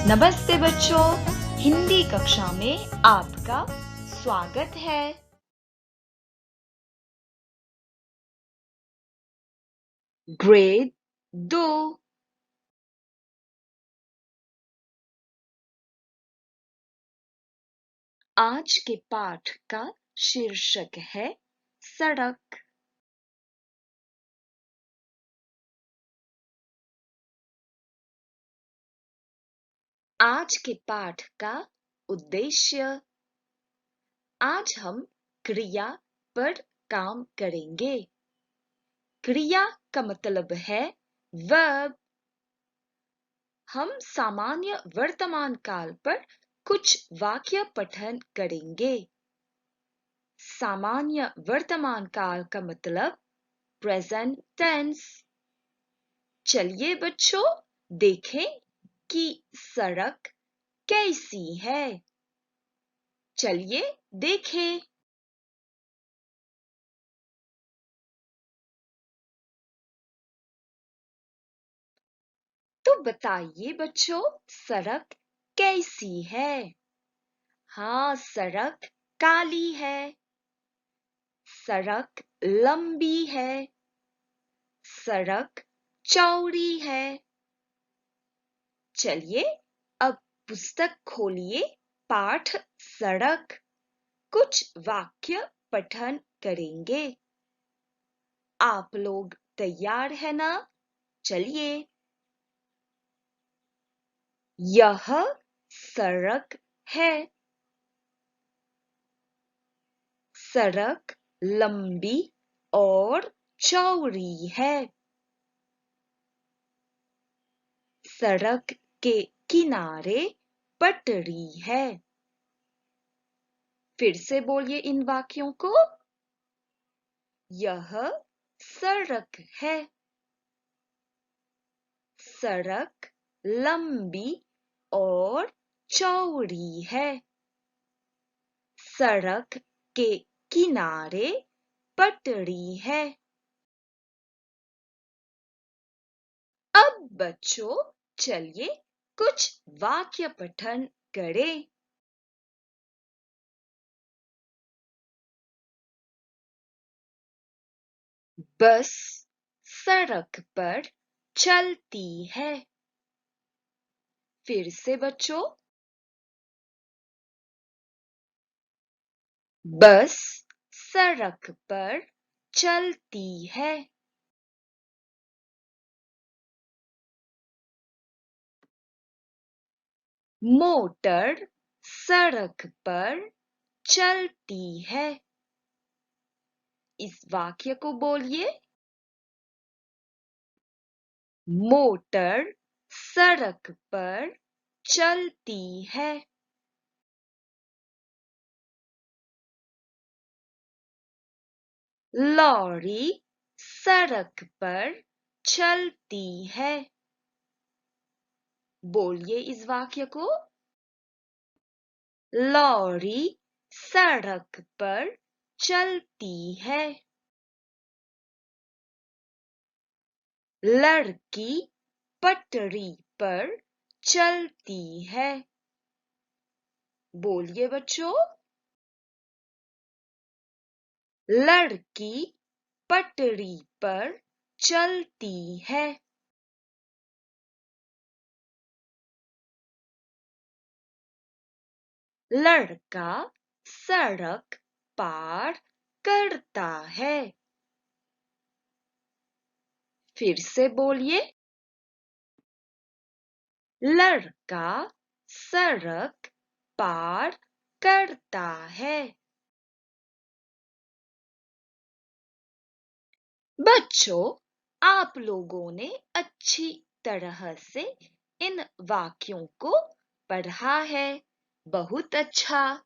नमस्ते बच्चों, हिंदी कक्षा में आपका स्वागत है। ग्रेड 2। आज के पाठ का शीर्षक है सड़क। आज के पाठ का उद्देश्य। आज हम क्रिया पर काम करेंगे। क्रिया का मतलब है वर्ब। हम सामान्य वर्तमान काल पर कुछ वाक्य पठन करेंगे। सामान्य वर्तमान काल का मतलब प्रेजेंट टेंस। चलिए बच्चों, देखें कि सड़क कैसी है। चलिए देखें। तो बताइए बच्चों, सड़क कैसी है? हाँ, सड़क काली है। सड़क लंबी है। सड़क चौड़ी है। चलिए अब पुस्तक खोलिए। पाठ सड़क। कुछ वाक्य पठन करेंगे। आप लोग तैयार है ना? चलिए। यह सड़क है। सड़क लंबी और चौड़ी है। सड़क के किनारे पटरी है। फिर से बोलिए इन वाक्यों को। यह सड़क है। सड़क लंबी और चौड़ी है। सड़क के किनारे पटरी है। अब बच्चों, चलिए कुछ वाक्य पठन करें। बस सड़क पर चलती है। फिर से बच्चों। बस सड़क पर चलती है। मोटर सड़क पर चलती है। इस वाक्य को बोलिए। मोटर सड़क पर चलती है। लॉरी सड़क पर चलती है। बोलिए इस वाक्य को। लॉरी सड़क पर चलती है। लड़की पटरी पर चलती है। बोलिए बच्चों। लड़की पटरी पर चलती है। लड़का सड़क पार करता है। फिर से बोलिए। लड़का सड़क पार करता है। बच्चों, आप लोगों ने अच्छी तरह से इन वाक्यों को पढ़ा है। बहुत अच्छा।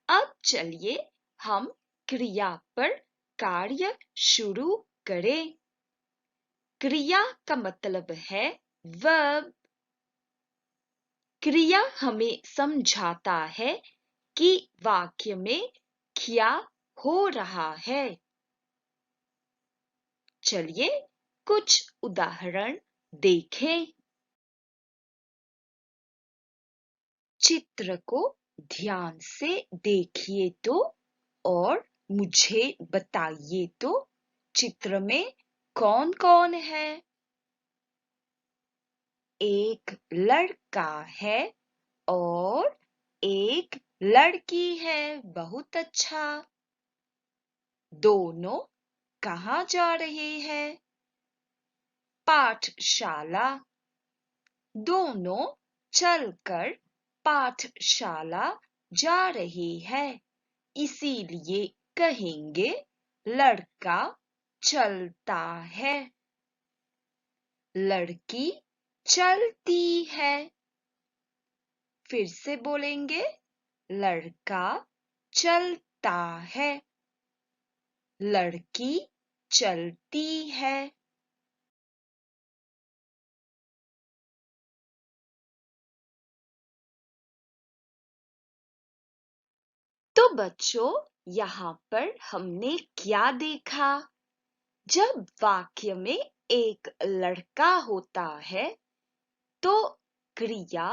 अब चलिए हम क्रिया पर कार्य शुरू करें। क्रिया का मतलब है वर्ब। क्रिया हमें समझाता है कि वाक्य में क्या हो रहा है। चलिए कुछ उदाहरण देखें। चित्र को ध्यान से देखिए तो और मुझे बताइए तो चित्र में कौन कौन है? एक लड़का है और एक लड़की है। बहुत अच्छा। दोनों कहाँ जा रहे हैं? पाठशाला। दोनों चलकर पाठशाला जा रहे हैं, इसीलिए कहेंगे लड़का चलता है। लड़की चलती है। फिर से बोलेंगे लड़का चलता है। लड़की चलती है। तो बच्चों, यहाँ पर हमने क्या देखा? जब वाक्य में एक लड़का होता है तो क्रिया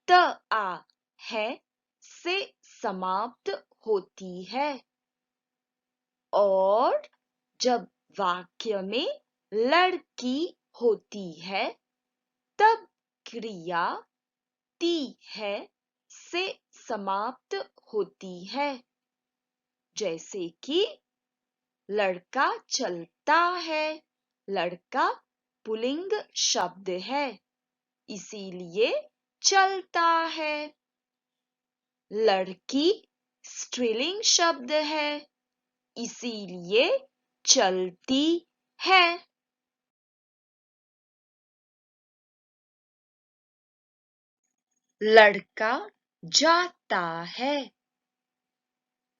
त आ है से समाप्त होती है और जब वाक्य में लड़की होती है तब क्रिया ती है से समाप्त होती है। जैसे कि लड़का चलता है। लड़का पुल्लिंग शब्द है, इसीलिए चलता है। लड़की स्त्रीलिंग शब्द है, इसीलिए चलती है। लड़का जाता है।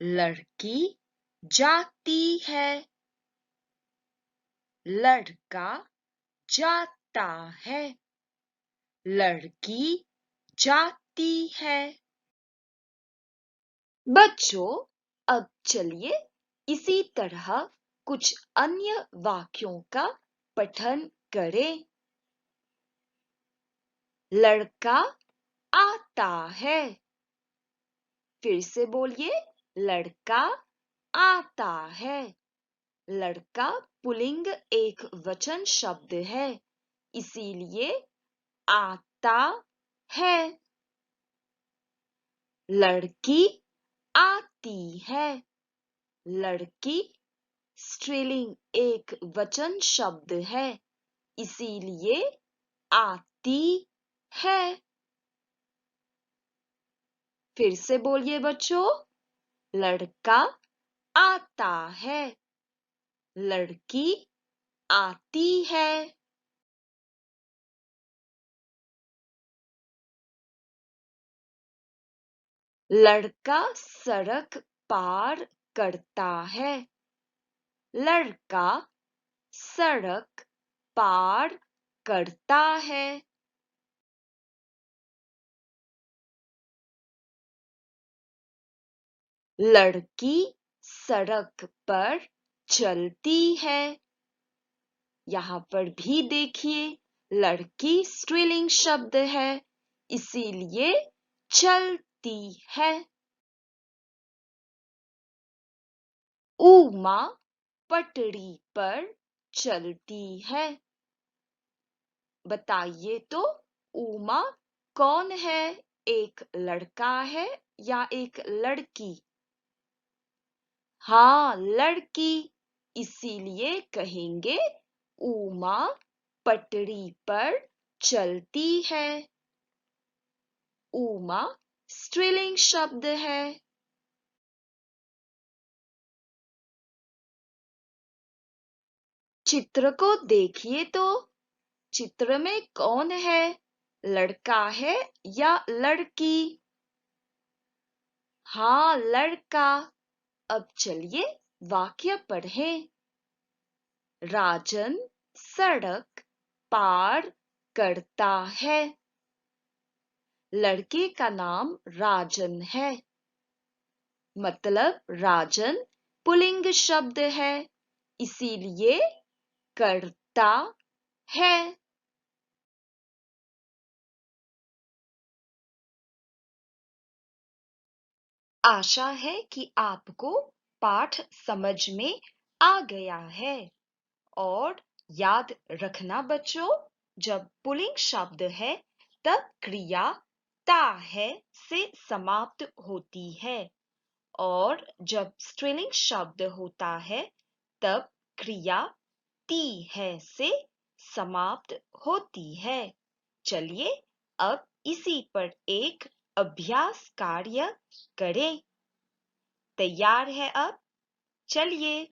लड़की जाती है। लड़का जाता है। लड़की जाती है। बच्चों, अब चलिए इसी तरह कुछ अन्य वाक्यों का पठन करें। लड़का आता है। फिर से बोलिए, लड़का आता है। लड़का पुल्लिंग एक वचन शब्द है, इसीलिए आता है। लड़की आती है। लड़की स्त्रीलिंग एक वचन शब्द है, इसीलिए आती है। फिर से बोलिए बच्चों, लड़का आता है। लड़की आती है। लड़का सड़क पार करता है। लड़का सड़क पार करता है। लड़की सड़क पर चलती है। यहाँ पर भी देखिए, लड़की स्त्रीलिंग शब्द है, इसीलिए चलती है। उमा पटरी पर चलती है। बताइए तो उमा कौन है? एक लड़का है या एक लड़की? हाँ, लड़की, इसीलिए कहेंगे उमा पटरी पर चलती है। उमा स्त्रीलिंग शब्द है। चित्र को देखिए तो चित्र में कौन है? लड़का है या लड़की? हाँ, लड़का। अब चलिए वाक्य पढ़ें। राजन सड़क पार करता है। लड़के का नाम राजन है, मतलब राजन पुल्लिंग शब्द है, इसीलिए करता है। आशा है कि आपको पाठ समझ में आ गया है। और याद रखना बच्चों, जब पुल्लिंग शब्द है तब क्रिया ता है से समाप्त होती है, और जब स्त्रीलिंग शब्द होता है तब क्रिया ती है से समाप्त होती है। चलिए अब इसी पर एक अभ्यास कार्य करें। तैयार है अब? चलिए।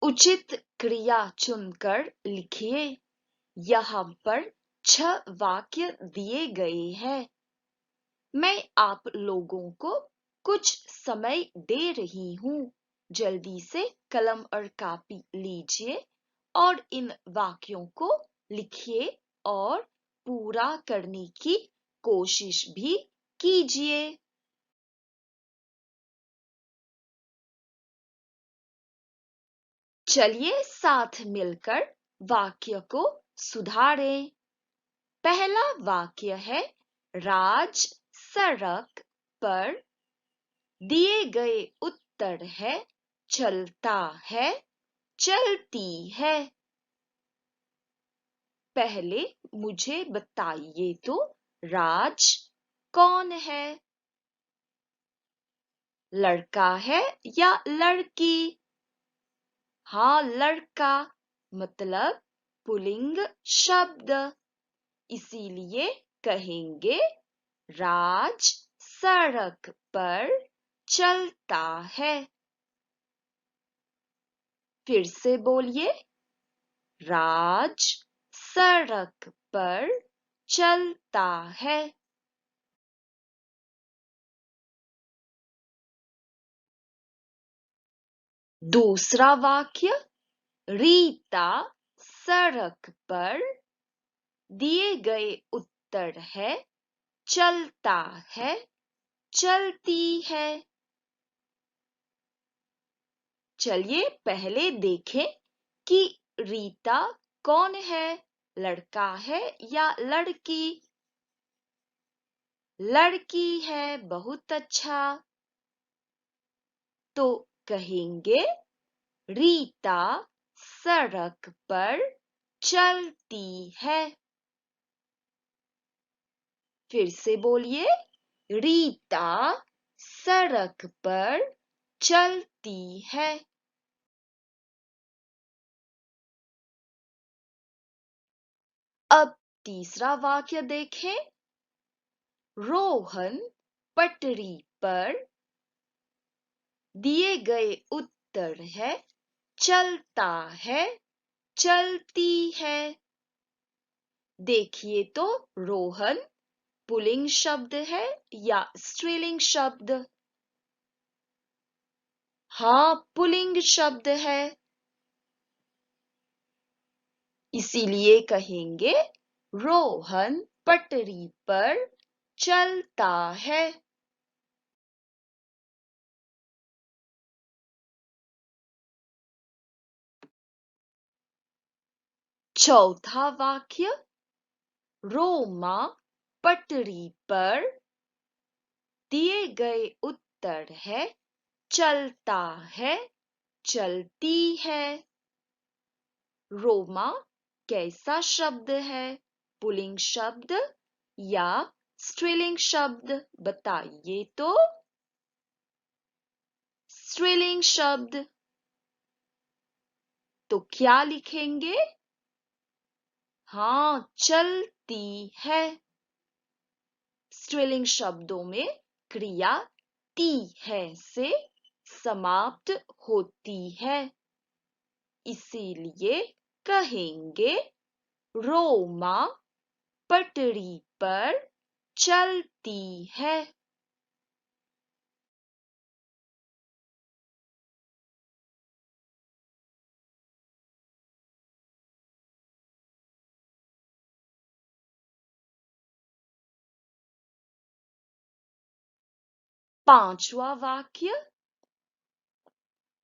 उचित क्रिया चुनकर लिखिए। यहाँ पर 6 वाक्य दिए गए हैं। मैं आप लोगों को कुछ समय दे रही हूँ। जल्दी से कलम और कापी लीजिए और इन वाक्यों को लिखिए और पूरा करने की कोशिश भी कीजिए। चलिए साथ मिलकर वाक्य को सुधारें। पहला वाक्य है, राज सड़क पर। दिए गए उत्तर है, चलता है, चलती है। पहले मुझे बताइए तो राज कौन है? लड़का है या लड़की? हाँ, लड़का, मतलब पुल्लिंग शब्द। इसीलिए कहेंगे राज सड़क पर चलता है। फिर से बोलिए, राज सड़क पर चलता है। दूसरा वाक्य, रीता सड़क पर। दिए गए उत्तर है, चलता है, चलती है। चलिए पहले देखें कि रीता कौन है, लड़का है या लड़की? लड़की है, बहुत अच्छा। तो कहेंगे रीता सड़क पर चलती है। फिर से बोलिए, रीता सड़क पर चलती है। अब तीसरा वाक्य देखें। रोहन पटरी पर। दिए गए उत्तर है, चलता है, चलती है। देखिए तो रोहन पुल्लिंग शब्द है या स्त्रीलिंग शब्द? हाँ, पुल्लिंग शब्द है। इसीलिए कहेंगे रोहन पटरी पर चलता है। चौथा वाक्य, रोमा पटरी पर। दिए गए उत्तर है, चलता है, चलती है। रोमा कैसा शब्द है, पुल्लिंग शब्द या स्त्रीलिंग शब्द? बताइए तो। स्त्रीलिंग शब्द। तो क्या लिखेंगे? हाँ, चलती है। स्त्रीलिंग शब्दों में क्रिया ती है से समाप्त होती है। इसीलिए कहेंगे रोमा पटरी पर चलती है। पांचवा वाक्य,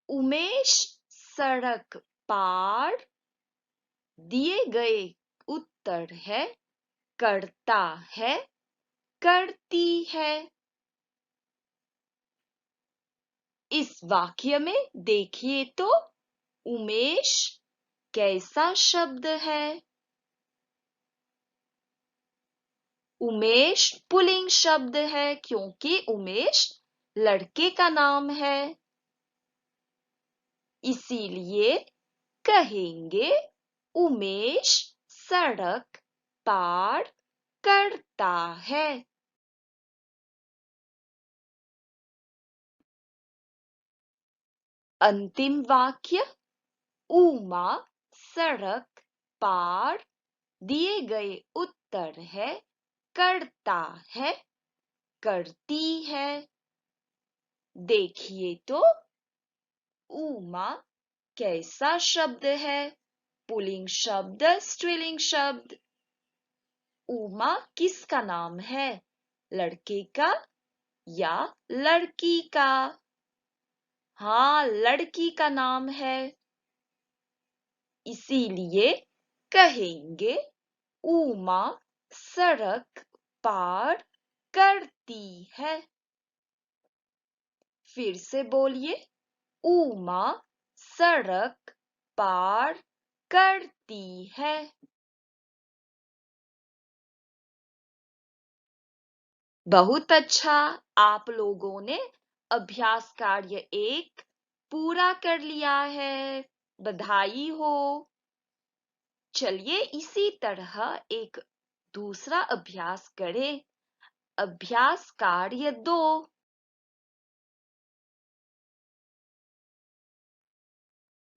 उमेश सड़क पार। दिए गए उत्तर है, करता है, करती है। इस वाक्य में देखिए तो उमेश कैसा शब्द है? उमेश पुल्लिंग शब्द है क्योंकि उमेश लड़के का नाम है। इसीलिए कहेंगे उमेश सड़क पार करता है। अंतिम वाक्य उमा सड़क पार दिए गए उत्तर है करता है, करती है। देखिए तो उमा कैसा शब्द है? पुल्लिंग शब्द, स्त्रीलिंग शब्द। उमा किसका नाम है? लड़के का या लड़की का? हाँ, लड़की का नाम है। इसीलिए कहेंगे उमा सड़क पार करती है। फिर से बोलिए, उमा सड़क पार करती है। बहुत अच्छा, आप लोगों ने अभ्यास कार्य 1 पूरा कर लिया है। बधाई हो। चलिए इसी तरह एक दूसरा अभ्यास करें। अभ्यास कार्य 2।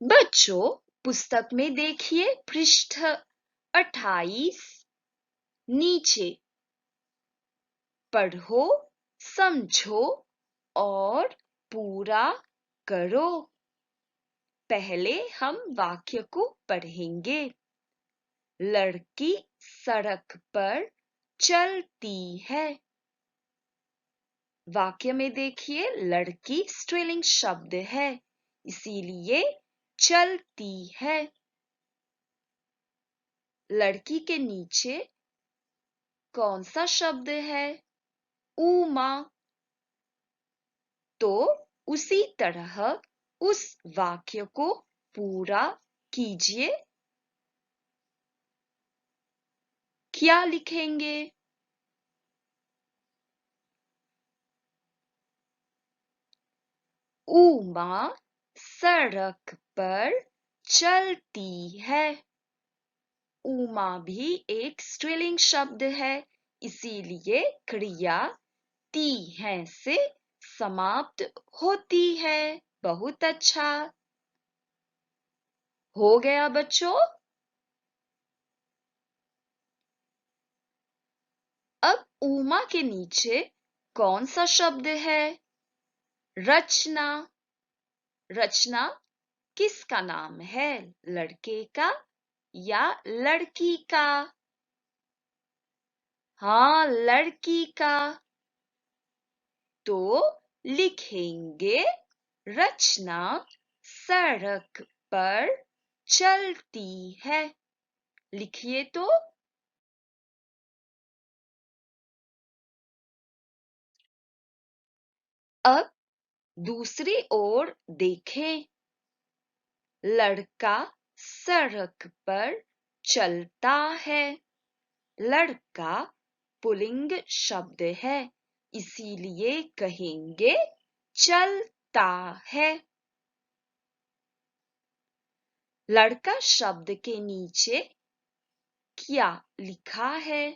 बच्चों, पुस्तक में देखिए पृष्ठ 28 नीचे। पढ़ो, समझो और पूरा करो। पहले हम वाक्य को पढ़ेंगे। लड़की सड़क पर चलती है। वाक्य में देखिए लड़की स्त्रीलिंग शब्द है, इसीलिए चलती है। लड़की के नीचे कौन सा शब्द है? उमा। तो उसी तरह उस वाक्य को पूरा कीजिए। क्या लिखेंगे? उमा सड़क पर चलती है। उमा भी एक स्त्रीलिंग शब्द है, इसीलिए क्रिया ती है से समाप्त होती है। बहुत अच्छा। हो गया बच्चों। अब उमा के नीचे कौन सा शब्द है? रचना। रचना किसका नाम है? लड़के का या लड़की का? हाँ, लड़की का। तो लिखेंगे रचना सड़क पर चलती है। लिखिए तो। अब दूसरी ओर देखें। लड़का सड़क पर चलता है। लड़का पुल्लिंग शब्द है, इसीलिए कहेंगे चलता है। लड़का शब्द के नीचे क्या लिखा है?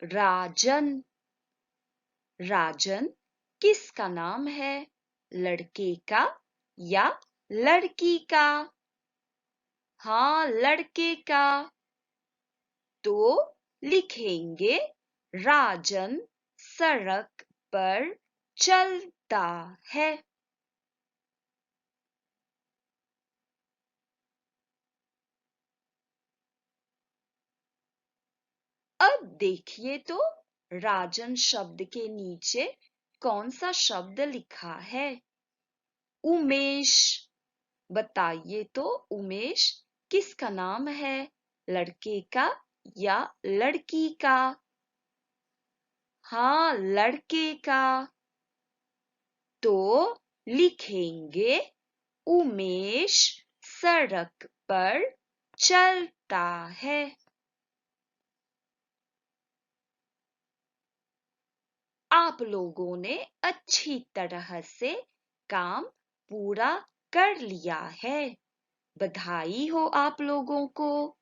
राजन। राजन किसका नाम है? लड़के का या लड़की का? हाँ, लड़के का। तो लिखेंगे राजन सड़क पर चलता है। अब देखिए तो राजन शब्द के नीचे कौन सा शब्द लिखा है? उमेश। बताइए तो उमेश किसका नाम है? लड़के का या लड़की का? हाँ, लड़के का। तो लिखेंगे उमेश सड़क पर चलता है। आप लोगों ने अच्छी तरह से काम पूरा कर लिया है। बधाई हो आप लोगों को।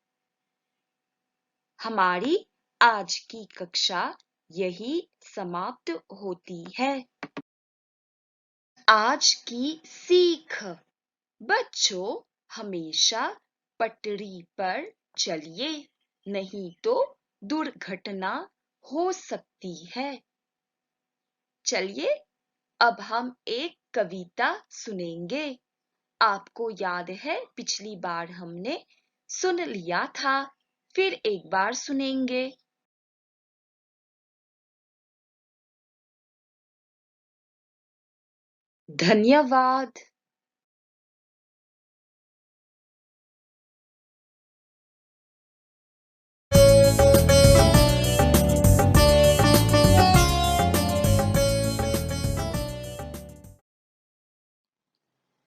हमारी आज की कक्षा यही समाप्त होती है। आज की सीख। बच्चों, हमेशा पटरी पर चलिए, नहीं तो दुर्घटना हो सकती है। चलिए, अब हम एक कविता सुनेंगे। आपको याद है पिछली बार हमने सुन लिया था, फिर एक बार सुनेंगे। धन्यवाद।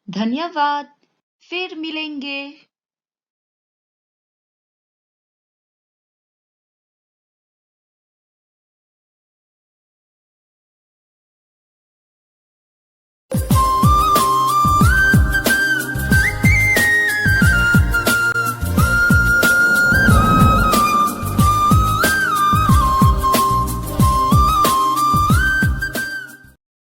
धन्यवाद। फिर मिलेंगे।